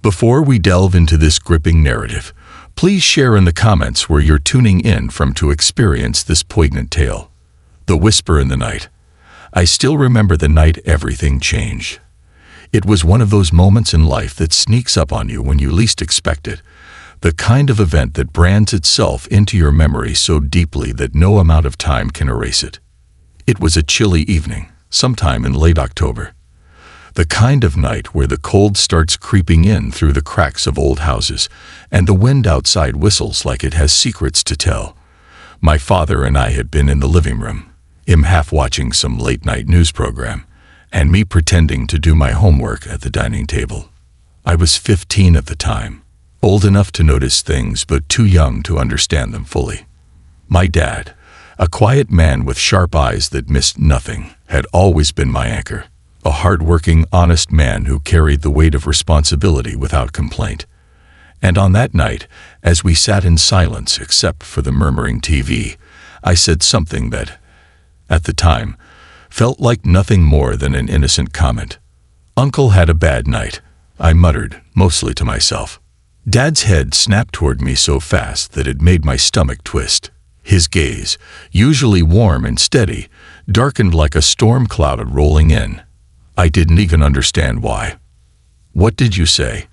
Before we delve into this gripping narrative, please share in the comments where you're tuning in from to experience this poignant tale. The Whisper in the Night. I still remember the night everything changed. It was one of those moments in life that sneaks up on you when you least expect it, the kind of event that brands itself into your memory so deeply that no amount of time can erase it. It was a chilly evening, sometime in late October. The kind of night where the cold starts creeping in through the cracks of old houses, and the wind outside whistles like it has secrets to tell. My father and I had been in the living room, him half watching some late-night news program, and me pretending to do my homework at the dining table. I was 15 at the time, old enough to notice things but too young to understand them fully. My dad, a quiet man with sharp eyes that missed nothing, had always been my anchor, a hard-working, honest man who carried the weight of responsibility without complaint. And on that night, as we sat in silence except for the murmuring TV, I said something that, at the time, felt like nothing more than an innocent comment. "Uncle had a bad night," I muttered, mostly to myself. Dad's head snapped toward me so fast that it made my stomach twist. His gaze, usually warm and steady, darkened like a storm cloud rolling in. I didn't even understand why. "What did you say?"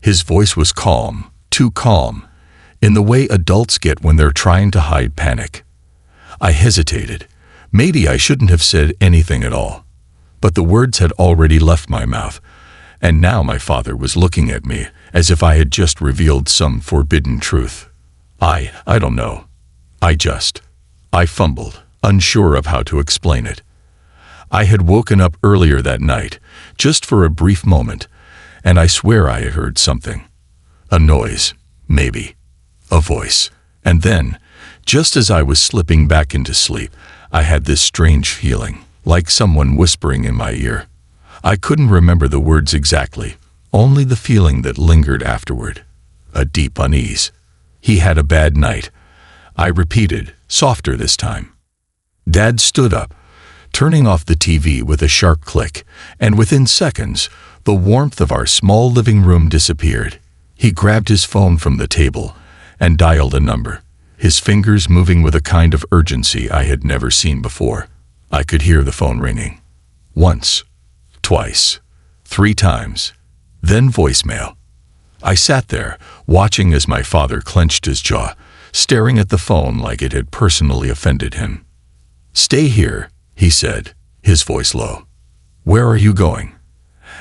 His voice was calm, too calm, in the way adults get when they're trying to hide panic. I hesitated. Maybe I shouldn't have said anything at all. But the words had already left my mouth, and now my father was looking at me as if I had just revealed some forbidden truth. I don't know. I fumbled, unsure of how to explain it. I had woken up earlier that night, just for a brief moment, and I swear I had heard something. A noise, maybe. A voice. And then, just as I was slipping back into sleep, I had this strange feeling, like someone whispering in my ear. I couldn't remember the words exactly, only the feeling that lingered afterward. A deep unease. "He had a bad night," I repeated, softer this time. Dad stood up, turning off the TV with a sharp click, and within seconds, the warmth of our small living room disappeared. He grabbed his phone from the table and dialed a number, his fingers moving with a kind of urgency I had never seen before. I could hear the phone ringing. Once, twice, 3 times, then voicemail. I sat there, watching as my father clenched his jaw, staring at the phone like it had personally offended him. "Stay here," he said, his voice low. "Where are you going?"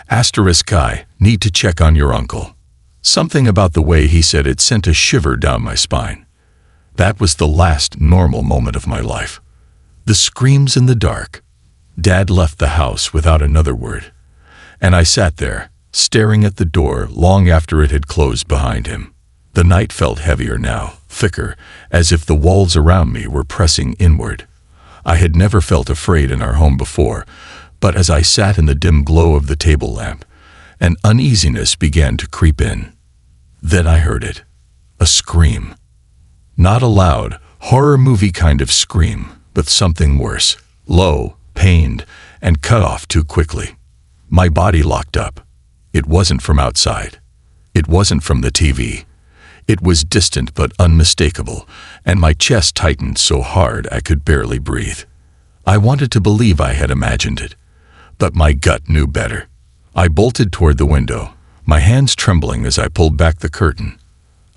"I need to check on your uncle." Something about the way he said it sent a shiver down my spine. That was the last normal moment of my life. The screams in the dark. Dad left the house without another word, and I sat there, staring at the door long after it had closed behind him. The night felt heavier now, thicker, as if the walls around me were pressing inward. I had never felt afraid in our home before, but as I sat in the dim glow of the table lamp, an uneasiness began to creep in. Then I heard it. A scream. Not a loud, horror movie kind of scream, but something worse, low, pained, and cut off too quickly. My body locked up. It wasn't from outside. It wasn't from the TV. It was distant but unmistakable, and my chest tightened so hard I could barely breathe. I wanted to believe I had imagined it, but my gut knew better. I bolted toward the window, my hands trembling as I pulled back the curtain.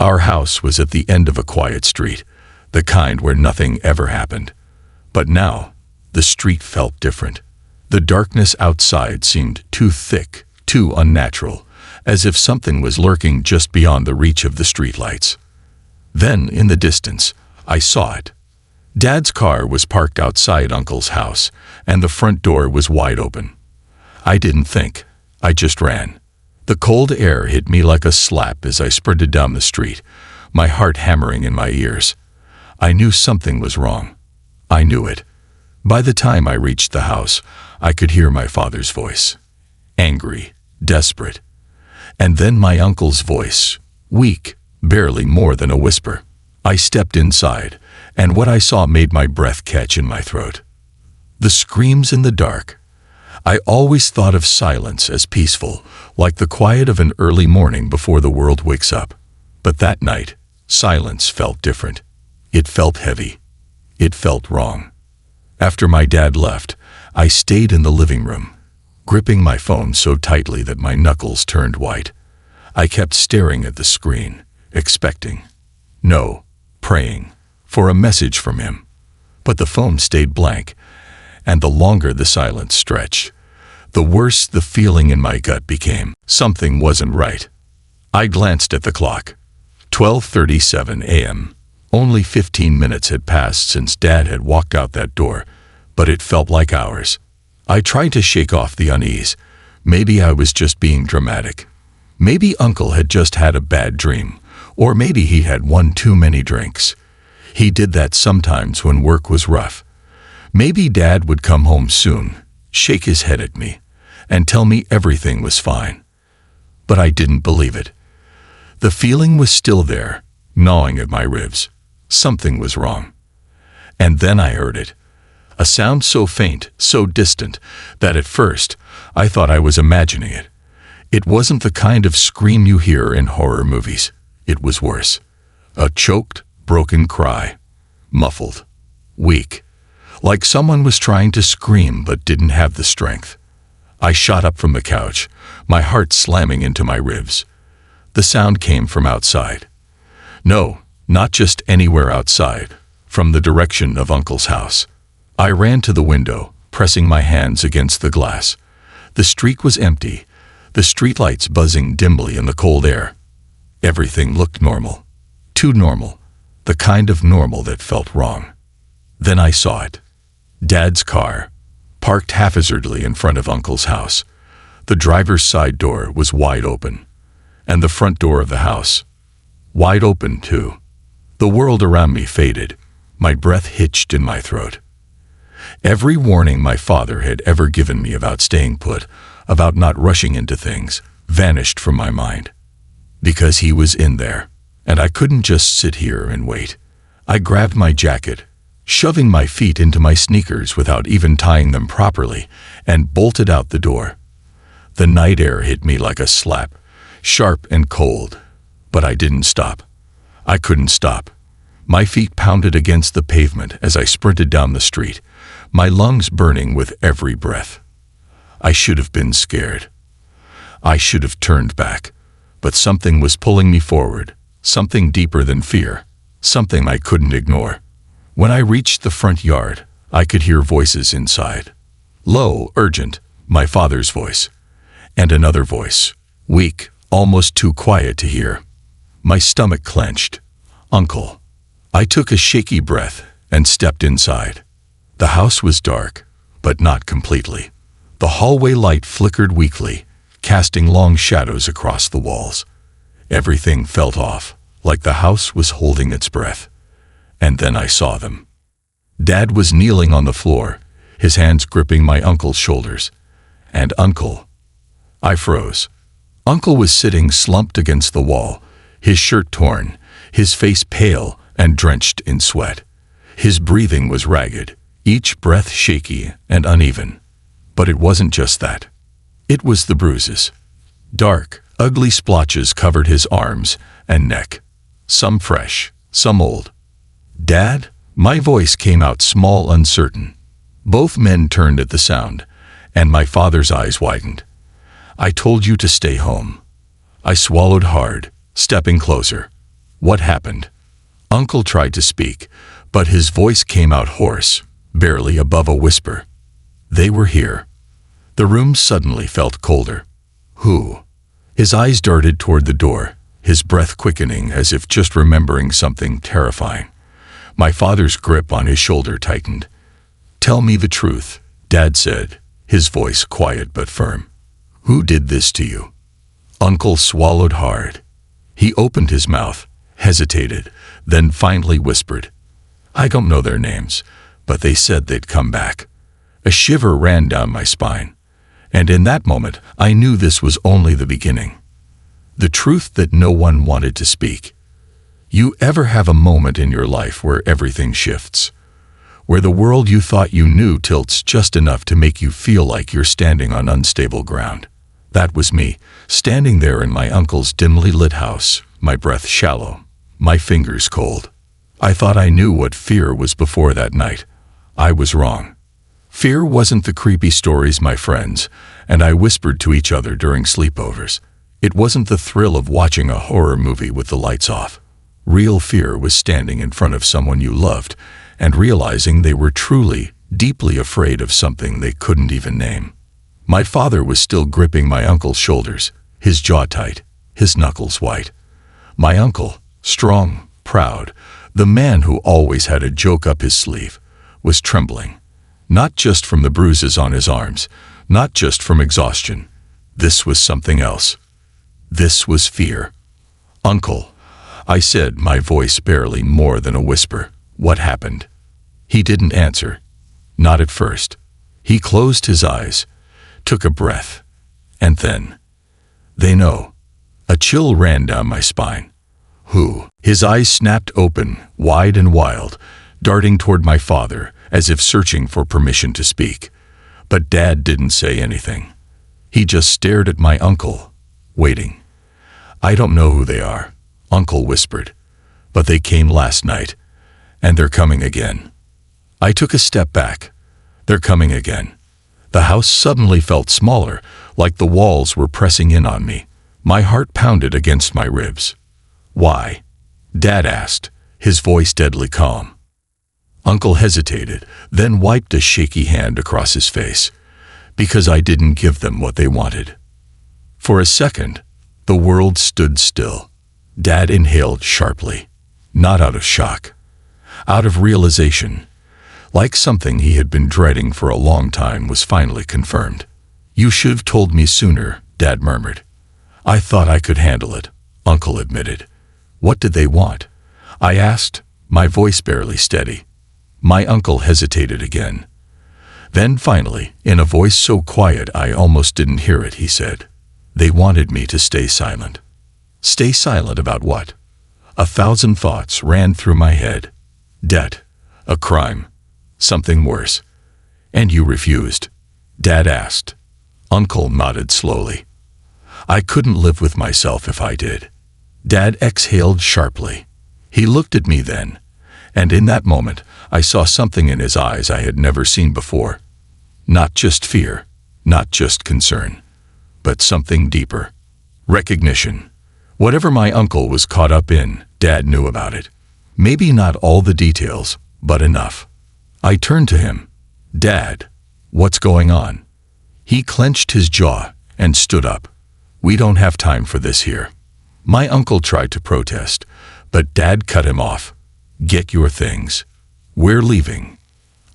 Our house was at the end of a quiet street, the kind where nothing ever happened. But now, the street felt different. The darkness outside seemed too thick, too unnatural, as if something was lurking just beyond the reach of the streetlights. Then, in the distance, I saw it. Dad's car was parked outside Uncle's house, and the front door was wide open. I didn't think. I just ran. The cold air hit me like a slap as I sprinted down the street, my heart hammering in my ears. I knew something was wrong. I knew it. By the time I reached the house, I could hear my father's voice. Angry, desperate. And then my uncle's voice, weak, barely more than a whisper. I stepped inside, and what I saw made my breath catch in my throat. The screams in the dark. I always thought of silence as peaceful, like the quiet of an early morning before the world wakes up. But that night, silence felt different. It felt heavy. It felt wrong. After my dad left, I stayed in the living room, gripping my phone so tightly that my knuckles turned white. I kept staring at the screen, expecting, no, praying, for a message from him. But the phone stayed blank, and the longer the silence stretched, the worse the feeling in my gut became. Something wasn't right. I glanced at the clock. 12:37 a.m. Only 15 minutes had passed since Dad had walked out that door, but it felt like hours. I tried to shake off the unease. Maybe I was just being dramatic. Maybe Uncle had just had a bad dream, or maybe he had one too many drinks. He did that sometimes when work was rough. Maybe Dad would come home soon, shake his head at me, and tell me everything was fine. But I didn't believe it. The feeling was still there, gnawing at my ribs. Something was wrong. And then I heard it. A sound so faint, so distant, that at first I thought I was imagining it. It wasn't the kind of scream you hear in horror movies. It was worse. A choked, broken cry. Muffled. Weak. Like someone was trying to scream but didn't have the strength. I shot up from the couch, my heart slamming into my ribs. The sound came from outside. No, not just anywhere outside, from the direction of Uncle's house. I ran to the window, pressing my hands against the glass. The street was empty, the streetlights buzzing dimly in the cold air. Everything looked normal. Too normal. The kind of normal that felt wrong. Then I saw it. Dad's car, parked haphazardly in front of Uncle's house. The driver's side door was wide open, and the front door of the house, wide open too. The world around me faded, my breath hitched in my throat. Every warning my father had ever given me about staying put, about not rushing into things, vanished from my mind. Because he was in there, and I couldn't just sit here and wait. I grabbed my jacket, shoving my feet into my sneakers without even tying them properly, and bolted out the door. The night air hit me like a slap, sharp and cold, but I didn't stop. I couldn't stop. My feet pounded against the pavement as I sprinted down the street, my lungs burning with every breath. I should have been scared. I should have turned back, but something was pulling me forward, something deeper than fear, something I couldn't ignore. When I reached the front yard, I could hear voices inside. Low, urgent, my father's voice. And another voice, weak, almost too quiet to hear. My stomach clenched. Uncle. I took a shaky breath and stepped inside. The house was dark, but not completely. The hallway light flickered weakly, casting long shadows across the walls. Everything felt off, like the house was holding its breath. And then I saw them. Dad was kneeling on the floor, his hands gripping my uncle's shoulders. And Uncle. I froze. Uncle was sitting slumped against the wall, his shirt torn, his face pale and drenched in sweat. His breathing was ragged, each breath shaky and uneven. But it wasn't just that. It was the bruises. Dark, ugly splotches covered his arms and neck, some fresh, some old. Dad? My voice came out small, uncertain. Both men turned at the sound, and my father's eyes widened. I told you to stay home. I swallowed hard, stepping closer. What happened? Uncle tried to speak, but his voice came out hoarse, barely above a whisper. They were here. The room suddenly felt colder. Who? His eyes darted toward the door, his breath quickening as if just remembering something terrifying. My father's grip on his shoulder tightened. Tell me the truth, Dad said, his voice quiet but firm. Who did this to you? Uncle swallowed hard. He opened his mouth, hesitated, then finally whispered. I don't know their names, but they said they'd come back. A shiver ran down my spine, and in that moment I knew this was only the beginning. The truth that no one wanted to speak. You ever have a moment in your life where everything shifts? where the world you thought you knew tilts just enough to make you feel like you're standing on unstable ground. That was me, standing there in my uncle's dimly lit house, my breath shallow, my fingers cold. I thought I knew what fear was before that night. I was wrong. Fear wasn't the creepy stories my friends and I whispered to each other during sleepovers. It wasn't the thrill of watching a horror movie with the lights off. Real fear was standing in front of someone you loved and realizing they were truly, deeply afraid of something they couldn't even name. My father was still gripping my uncle's shoulders, his jaw tight, his knuckles white. My uncle, strong, proud, the man who always had a joke up his sleeve, was trembling. Not just from the bruises on his arms, not just from exhaustion. This was something else. This was fear. "Uncle," I said, my voice barely more than a whisper. "What happened?" He didn't answer. Not at first. He closed his eyes, took a breath, and then, "They know." A chill ran down my spine. "Who?" His eyes snapped open, wide and wild, darting toward my father, as if searching for permission to speak. But Dad didn't say anything. He just stared at my uncle, waiting. "I don't know who they are," Uncle whispered, "but they came last night, and they're coming again." I took a step back. They're coming again. The house suddenly felt smaller, like the walls were pressing in on me. My heart pounded against my ribs. "Why?" Dad asked, his voice deadly calm. Uncle hesitated, then wiped a shaky hand across his face. "Because I didn't give them what they wanted." For a second, the world stood still. Dad inhaled sharply, not out of shock, out of realization, like something he had been dreading for a long time was finally confirmed. "You should have told me sooner," Dad murmured. "I thought I could handle it," Uncle admitted. "What did they want?" I asked, my voice barely steady. My uncle hesitated again. Then finally, in a voice so quiet I almost didn't hear it, he said, "They wanted me to stay silent." Stay silent about what? 1,000 thoughts ran through my head. Debt, a crime, something worse. "And you refused?" Dad asked. Uncle nodded slowly. "I couldn't live with myself if I did." Dad exhaled sharply. He looked at me then, and in that moment I saw something in his eyes I had never seen before. Not just fear, not just concern, but something deeper. Recognition. Whatever my uncle was caught up in, Dad knew about it. Maybe not all the details, but enough. I turned to him. "Dad, what's going on?" He clenched his jaw and stood up. "We don't have time for this here." My uncle tried to protest, but Dad cut him off. "Get your things. We're leaving."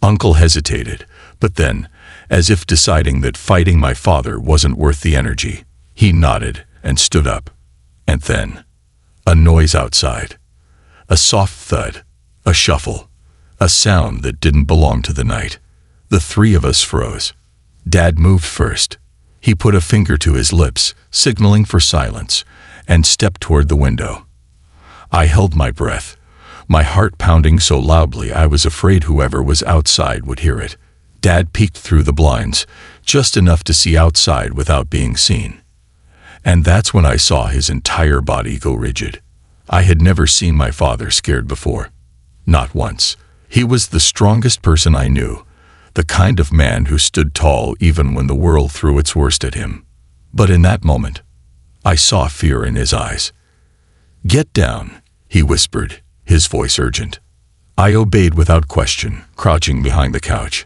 Uncle hesitated, but then, as if deciding that fighting my father wasn't worth the energy, he nodded and stood up. And then, a noise outside. A soft thud, a shuffle, a sound that didn't belong to the night. The three of us froze. Dad moved first. He put a finger to his lips, signaling for silence, and stepped toward the window. I held my breath, my heart pounding so loudly I was afraid whoever was outside would hear it. Dad peeked through the blinds, just enough to see outside without being seen. And that's when I saw his entire body go rigid. I had never seen my father scared before. Not once. He was the strongest person I knew, the kind of man who stood tall even when the world threw its worst at him. But in that moment, I saw fear in his eyes. "Get down," he whispered, his voice urgent. I obeyed without question, crouching behind the couch.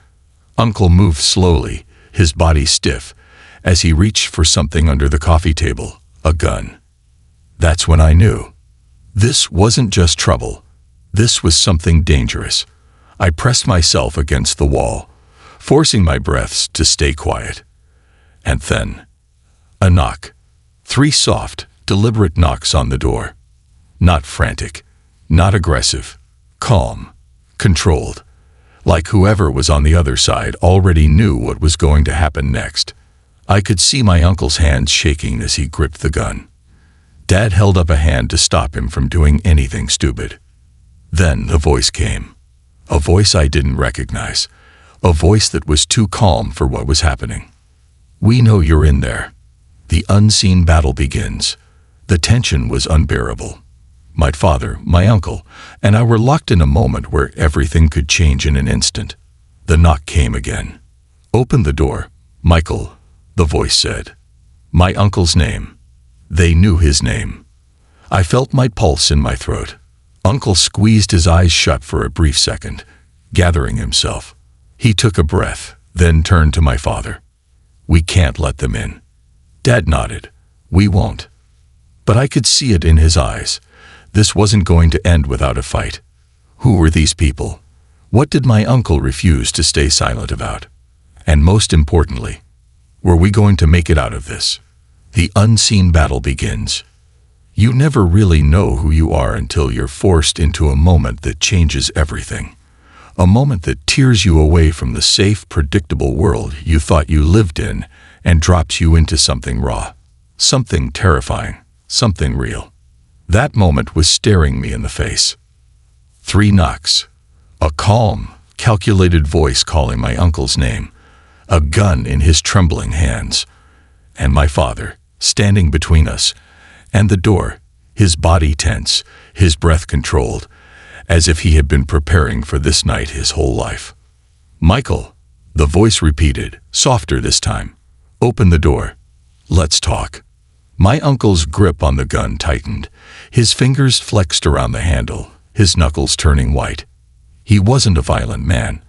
Uncle moved slowly, his body stiff, as he reached for something under the coffee table, a gun. That's when I knew. This wasn't just trouble. This was something dangerous. I pressed myself against the wall, forcing my breaths to stay quiet. And then, a knock. 3 soft, deliberate knocks on the door. Not frantic, not aggressive, calm, controlled, like whoever was on the other side already knew what was going to happen next. I could see my uncle's hands shaking as he gripped the gun. Dad held up a hand to stop him from doing anything stupid. Then the voice came. A voice I didn't recognize. A voice that was too calm for what was happening. "We know you're in there." The unseen battle begins. The tension was unbearable. My father, my uncle, and I were locked in a moment where everything could change in an instant. The knock came again. "Open the door, Michael," the voice said. My uncle's name. They knew his name. I felt my pulse in my throat. Uncle squeezed his eyes shut for a brief second, gathering himself. He took a breath, then turned to my father. "We can't let them in." Dad nodded. "We won't." But I could see it in his eyes. This wasn't going to end without a fight. Who were these people? What did my uncle refuse to stay silent about? And most importantly, were we going to make it out of this? The unseen battle begins. You never really know who you are until you're forced into a moment that changes everything. A moment that tears you away from the safe, predictable world you thought you lived in and drops you into something raw, something terrifying, something real. That moment was staring me in the face. 3 knocks. A calm, calculated voice calling my uncle's name, a gun in his trembling hands, and my father, standing between us and the door, his body tense, his breath controlled, as if he had been preparing for this night his whole life. "Michael," the voice repeated, softer this time. "Open the door. Let's talk." My uncle's grip on the gun tightened. His fingers flexed around the handle, his knuckles turning white. He wasn't a violent man.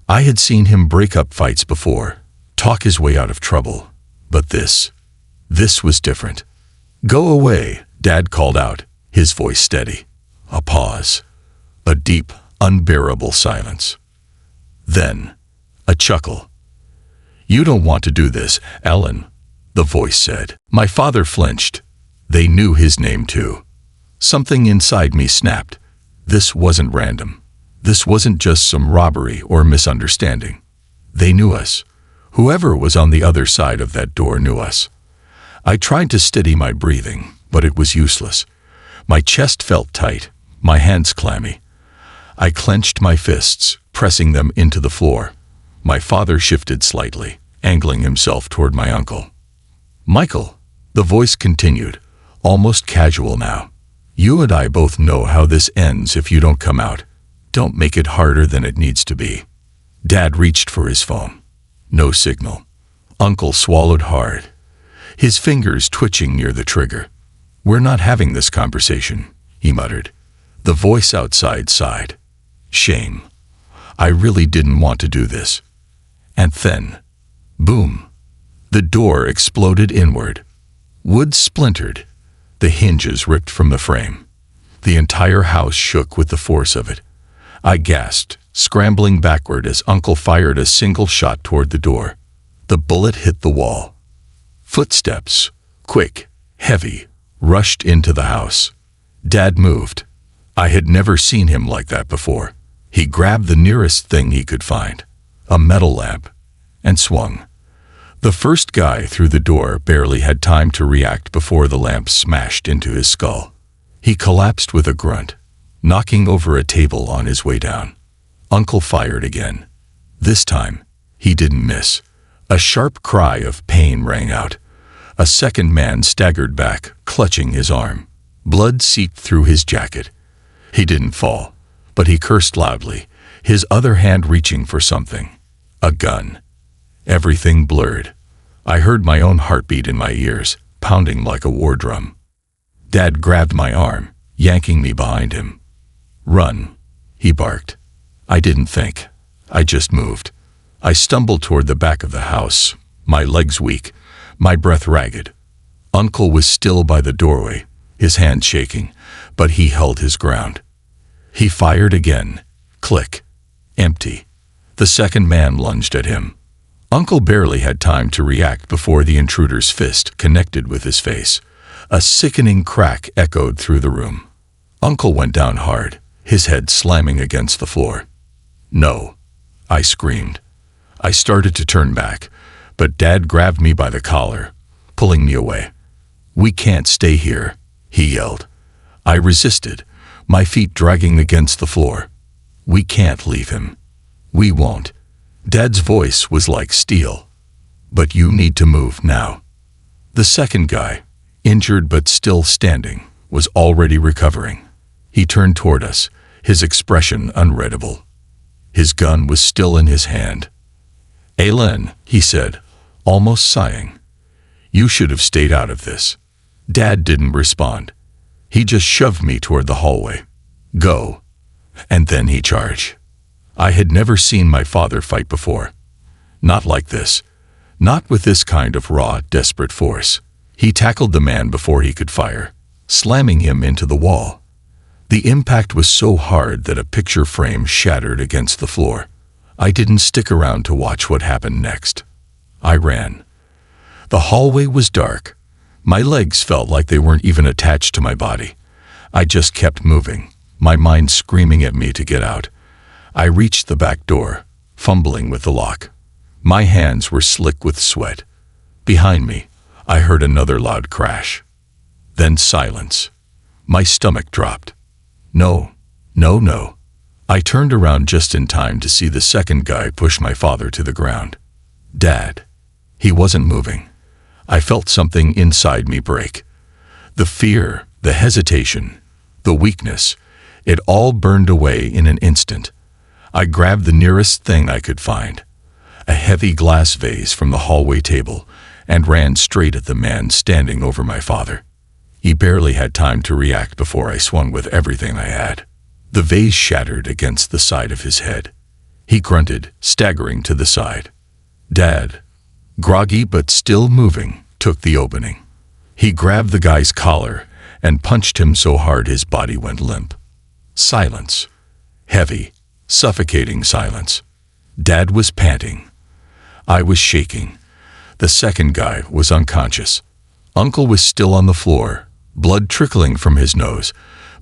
I had seen him break up fights before, talk his way out of trouble. But this was different. "Go away," Dad called out, his voice steady. A pause. A deep, unbearable silence. Then, a chuckle. "You don't want to do this, Ellen," the voice said. My father flinched. They knew his name too. Something inside me snapped. This wasn't random. This wasn't just some robbery or misunderstanding. They knew us. Whoever was on the other side of that door knew us. I tried to steady my breathing, but it was useless. My chest felt tight, my hands clammy. I clenched my fists, pressing them into the floor. My father shifted slightly, angling himself toward my uncle. "Michael," the voice continued, almost casual now. "You and I both know how this ends if you don't come out. Don't make it harder than it needs to be." Dad reached for his phone. No signal. Uncle swallowed hard, his fingers twitching near the trigger. "We're not having this conversation," he muttered. The voice outside sighed. "Shame. I really didn't want to do this." And then, boom, the door exploded inward. Wood splintered. The hinges ripped from the frame. The entire house shook with the force of it. I gasped, scrambling backward as Uncle fired a single shot toward the door. The bullet hit the wall. Footsteps, quick, heavy, rushed into the house. Dad moved. I had never seen him like that before. He grabbed the nearest thing he could find, a metal lamp, and swung. The first guy through the door barely had time to react before the lamp smashed into his skull. He collapsed with a grunt, knocking over a table on his way down. Uncle fired again. This time, he didn't miss. A sharp cry of pain rang out. A second man staggered back, clutching his arm. Blood seeped through his jacket. He didn't fall, but he cursed loudly, his other hand reaching for something. A gun. Everything blurred. I heard my own heartbeat in my ears, pounding like a war drum. Dad grabbed my arm, yanking me behind him. "Run," he barked. I didn't think. I just moved. I stumbled toward the back of the house, my legs weak, my breath ragged. Uncle was still by the doorway, his hand shaking, but he held his ground. He fired again. Click. Empty. The second man lunged at him. Uncle barely had time to react before the intruder's fist connected with his face. A sickening crack echoed through the room. Uncle went down hard, his head slamming against the floor. "No," I screamed. I started to turn back, but Dad grabbed me by the collar, pulling me away. "We can't stay here," he yelled. I resisted, my feet dragging against the floor. We can't leave him. We won't. Dad's voice was like steel. But you need to move now. The second guy, injured but still standing, was already recovering. He turned toward us, his expression unreadable. His gun was still in his hand. "Alan," he said, almost sighing. "You should have stayed out of this." Dad didn't respond. He just shoved me toward the hallway. "Go." And then he charged. I had never seen my father fight before. Not like this. Not with this kind of raw, desperate force. He tackled the man before he could fire, slamming him into the wall. The impact was so hard that a picture frame shattered against the floor. I didn't stick around to watch what happened next. I ran. The hallway was dark. My legs felt like they weren't even attached to my body. I just kept moving, my mind screaming at me to get out. I reached the back door, fumbling with the lock. My hands were slick with sweat. Behind me, I heard another loud crash. Then silence. My stomach dropped. No. I turned around just in time to see the second guy push my father to the ground. Dad. He wasn't moving. I felt something inside me break. The fear, the hesitation, the weakness, it all burned away in an instant. I grabbed the nearest thing I could find, a heavy glass vase from the hallway table, and ran straight at the man standing over my father. He barely had time to react before I swung with everything I had. The vase shattered against the side of his head. He grunted, staggering to the side. Dad, groggy but still moving, took the opening. He grabbed the guy's collar and punched him so hard his body went limp. Silence. Heavy, suffocating silence. Dad was panting. I was shaking. The second guy was unconscious. Uncle was still on the floor, blood trickling from his nose,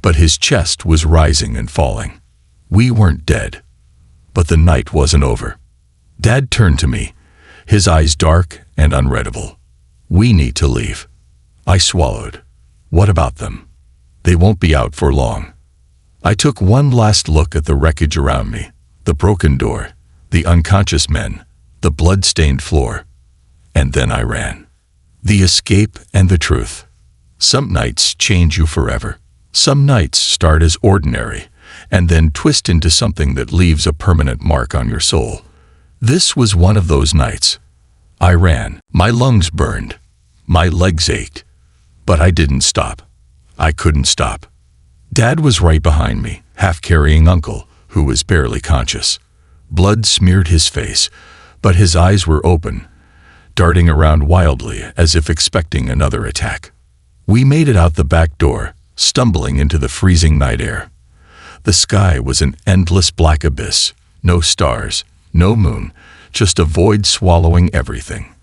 but his chest was rising and falling. We weren't dead. But the night wasn't over. Dad turned to me, his eyes dark and unreadable. "We need to leave." I swallowed. What about them? They won't be out for long. I took one last look at the wreckage around me, the broken door, the unconscious men, the blood-stained floor. And then I ran. The escape and the truth. Some nights change you forever. Some nights start as ordinary, and then twist into something that leaves a permanent mark on your soul. This was one of those nights. I ran. My lungs burned. My legs ached. But I didn't stop. I couldn't stop. Dad was right behind me, half-carrying Uncle, who was barely conscious. Blood smeared his face, but his eyes were open, darting around wildly as if expecting another attack. We made it out the back door, stumbling into the freezing night air. The sky was an endless black abyss, no stars, no moon, just a void swallowing everything.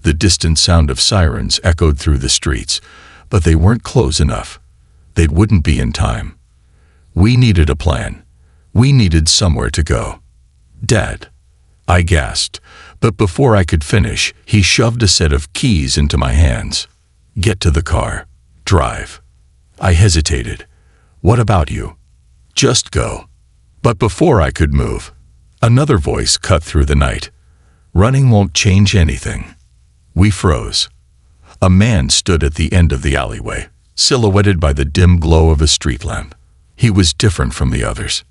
The distant sound of sirens echoed through the streets, but they weren't close enough. They wouldn't be in time. We needed a plan. We needed somewhere to go. "Dad," I gasped, but before I could finish, he shoved a set of keys into my hands. "Get to the car. Drive." I hesitated. "What about you?" "Just go." But before I could move, another voice cut through the night. "Running won't change anything." We froze. A man stood at the end of the alleyway, silhouetted by the dim glow of a street lamp. He was different from the others.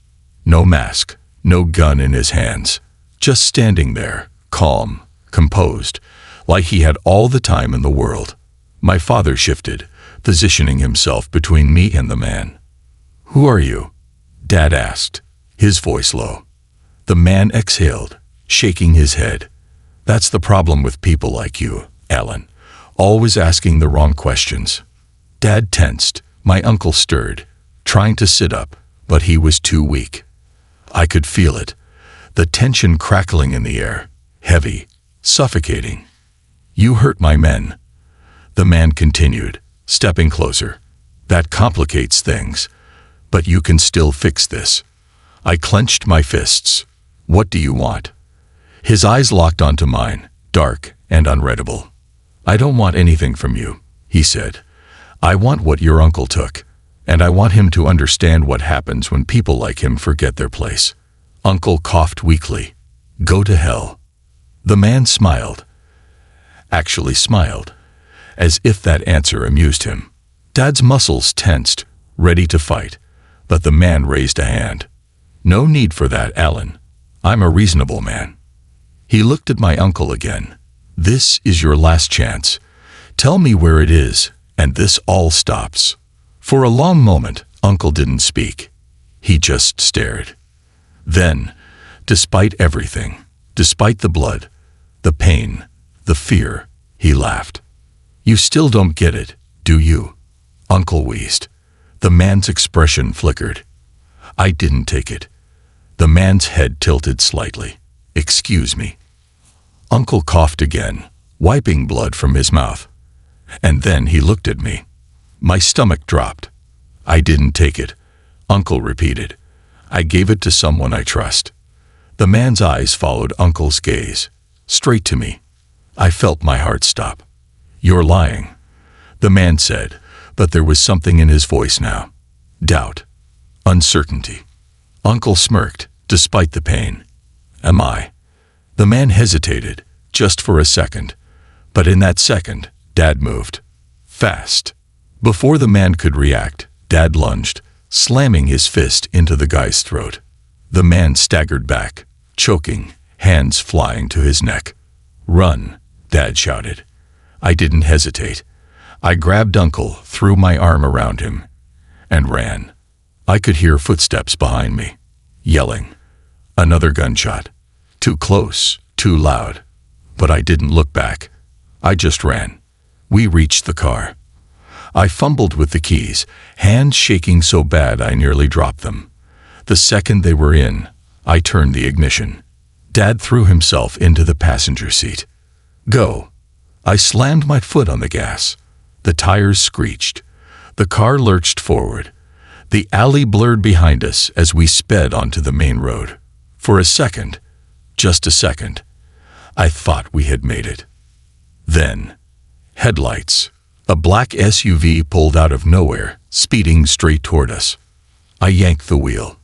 No mask, no gun in his hands, just standing there, calm, composed, like he had all the time in the world. My father shifted, positioning himself between me and the man. "Who are you?" Dad asked, his voice low. The man exhaled, shaking his head. "That's the problem with people like you, Alan. Always asking the wrong questions." Dad tensed. My uncle stirred, trying to sit up, but he was too weak. I could feel it, the tension crackling in the air, heavy, suffocating. "You hurt my men," the man continued, stepping closer. "That complicates things, but you can still fix this." I clenched my fists. "What do you want?" His eyes locked onto mine, dark and unreadable. "I don't want anything from you," he said. "I want what your uncle took, and I want him to understand what happens when people like him forget their place." Uncle coughed weakly. Go to hell. The man smiled. Actually smiled, as if that answer amused him. Dad's muscles tensed, ready to fight, but the man raised a hand. No need for that, Alan. I'm a reasonable man. He looked at my uncle again. This is your last chance. Tell me where it is, and this all stops. For a long moment, Uncle didn't speak. He just stared. Then, despite everything, despite the blood, the pain, the fear, he laughed. You still don't get it, do you? Uncle wheezed. The man's expression flickered. I didn't take it. The man's head tilted slightly. Excuse me. Uncle coughed again, wiping blood from his mouth. And then he looked at me. My stomach dropped. I didn't take it, Uncle repeated. I gave it to someone I trust. The man's eyes followed Uncle's gaze, straight to me. I felt my heart stop. You're lying, the man said, but there was something in his voice now. Doubt. Uncertainty. Uncle smirked, despite the pain. Am I? The man hesitated, just for a second. But in that second, Dad moved. Fast. Before the man could react, Dad lunged, slamming his fist into the guy's throat. The man staggered back, choking, hands flying to his neck. Run, Dad shouted. I didn't hesitate. I grabbed Uncle, threw my arm around him, and ran. I could hear footsteps behind me, yelling. Another gunshot. Too close, too loud. But I didn't look back. I just ran. We reached the car. I fumbled with the keys, hands shaking so bad I nearly dropped them. The second they were in, I turned the ignition. Dad threw himself into the passenger seat. Go. I slammed my foot on the gas. The tires screeched. The car lurched forward. The alley blurred behind us as we sped onto the main road. For a second, just a second, I thought we had made it. Then, headlights. A black SUV pulled out of nowhere, speeding straight toward us. I yanked the wheel.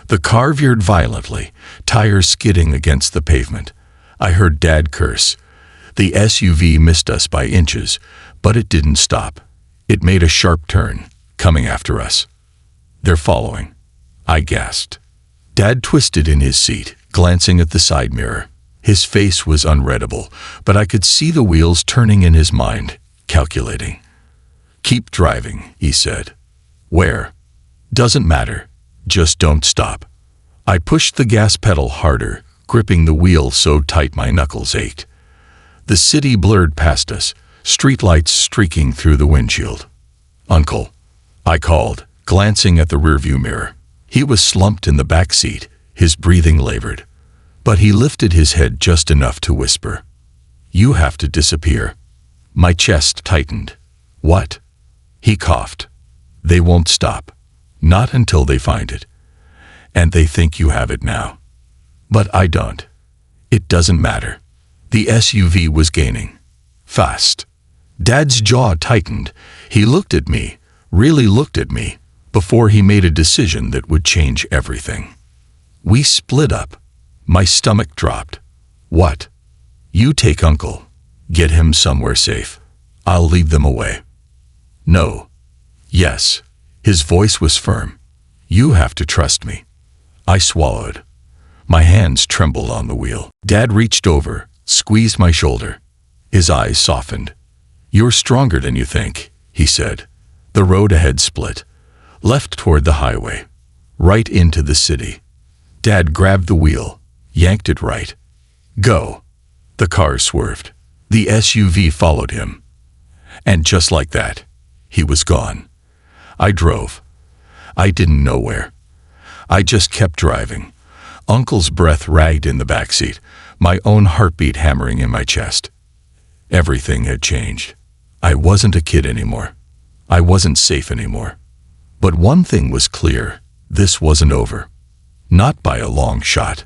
The car veered violently, tires skidding against the pavement. I heard Dad curse. The SUV missed us by inches, but it didn't stop. It made a sharp turn, coming after us. They're following. I gasped. Dad twisted in his seat, glancing at the side mirror. His face was unreadable, but I could see the wheels turning in his mind, calculating. Keep driving, he said. Where? Doesn't matter. Just don't stop. I pushed the gas pedal harder, gripping the wheel so tight my knuckles ached. The city blurred past us, streetlights streaking through the windshield. Uncle, I called, glancing at the rearview mirror. He was slumped in the back seat, his breathing labored. But he lifted his head just enough to whisper. You have to disappear. My chest tightened. What? He coughed. They won't stop. Not until they find it. And they think you have it now. But I don't. It doesn't matter. The SUV was gaining. Fast. Dad's jaw tightened. He looked at me, really looked at me, before he made a decision that would change everything. We split up. My stomach dropped. What? You take Uncle. Get him somewhere safe. I'll lead them away. No. Yes. His voice was firm. You have to trust me. I swallowed. My hands trembled on the wheel. Dad reached over, squeezed my shoulder. His eyes softened. You're stronger than you think, he said. The road ahead split. Left toward the highway. Right into the city. Dad grabbed the wheel, yanked it right. Go. The car swerved. The SUV followed him. And just like that, he was gone. I drove. I didn't know where. I just kept driving. Uncle's breath ragged in the backseat, my own heartbeat hammering in my chest. Everything had changed. I wasn't a kid anymore. I wasn't safe anymore. But one thing was clear. This wasn't over. Not by a long shot.